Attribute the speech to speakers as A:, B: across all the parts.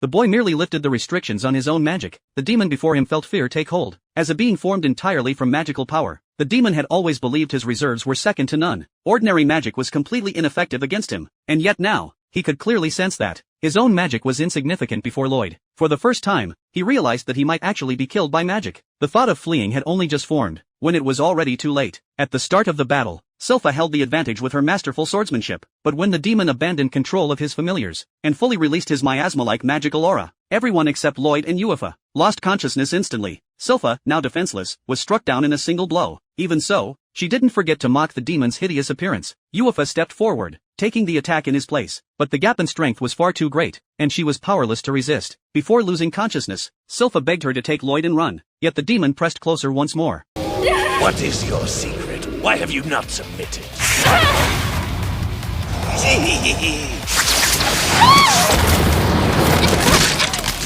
A: The boy merely lifted the restrictions on his own magic. The demon before him felt fear take hold. As a being formed entirely from magical power, the demon had always believed his reserves were second to none. Ordinary magic was completely ineffective against him, and yet now, he could clearly sense that his own magic was insignificant before Lloyd. For the first time, he realized that he might actually be killed by magic. The thought of fleeing had only just formed, when it was already too late. At the start of the battle, Sylpha held the advantage with her masterful swordsmanship, but when the demon abandoned control of his familiars, and fully released his miasma-like magical aura, everyone except Lloyd and Eufa lost consciousness instantly. Sylpha, now defenseless, was struck down in a single blow. Even so, she didn't forget to mock the demon's hideous appearance. Eufa stepped forward, taking the attack in his place, but the gap in strength was far too great, and she was powerless to resist. Before losing consciousness, Sylpha begged her to take Lloyd and run, yet the demon pressed closer once more.
B: What is your secret? Why have you not submitted?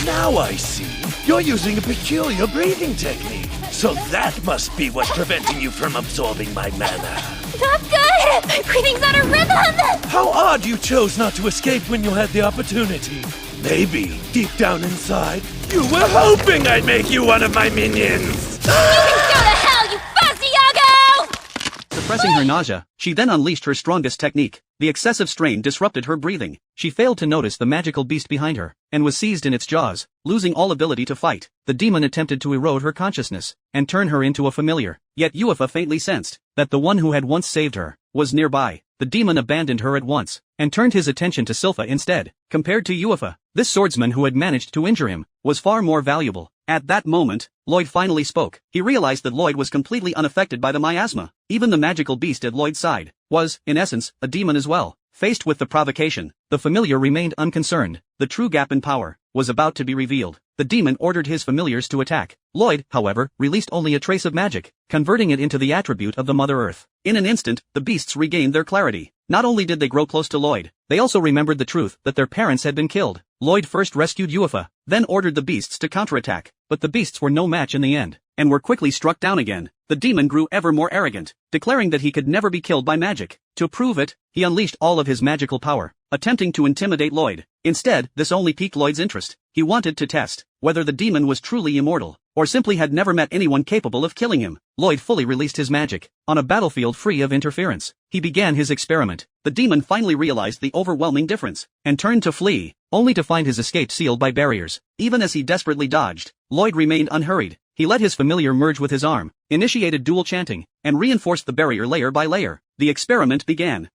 B: Now I see. You're using a peculiar breathing technique. So that must be what's preventing you from absorbing my mana.
C: Not good! My breathing's out of rhythm!
B: How odd you chose not to escape when you had the opportunity. Maybe, deep down inside, you were hoping I'd make you one of my minions.
C: You can go to hell, you Fuzziago!
A: Suppressing her nausea, she then unleashed her strongest technique. The excessive strain disrupted her breathing. She failed to notice the magical beast behind her, and was seized in its jaws, losing all ability to fight. The demon attempted to erode her consciousness, and turn her into a familiar. Yet Eufa faintly sensed that the one who had once saved her was nearby. The demon abandoned her at once, and turned his attention to Sylpha instead. Compared to Eufa, this swordsman who had managed to injure him was far more valuable. At that moment, Lloyd finally spoke. He realized that Lloyd was completely unaffected by the miasma. Even the magical beast at Lloyd's side was, in essence, a demon as well. Faced with the provocation, the familiar remained unconcerned. The true gap in power was about to be revealed. The demon ordered his familiars to attack. Lloyd, however, released only a trace of magic, converting it into the attribute of the Mother Earth. In an instant, the beasts regained their clarity. Not only did they grow close to Lloyd, they also remembered the truth that their parents had been killed. Lloyd first rescued Eufa, then ordered the beasts to counterattack, but the beasts were no match in the end, and were quickly struck down again. The demon grew ever more arrogant, declaring that he could never be killed by magic. To prove it, he unleashed all of his magical power, attempting to intimidate Lloyd. Instead, this only piqued Lloyd's interest. He wanted to test whether the demon was truly immortal, or simply had never met anyone capable of killing him. Lloyd fully released his magic on a battlefield free of interference. He began his experiment. The demon finally realized the overwhelming difference, and turned to flee, only to find his escape sealed by barriers. Even as he desperately dodged, Lloyd remained unhurried. He let his familiar merge with his arm, initiated dual chanting, and reinforced the barrier layer by layer. The experiment began.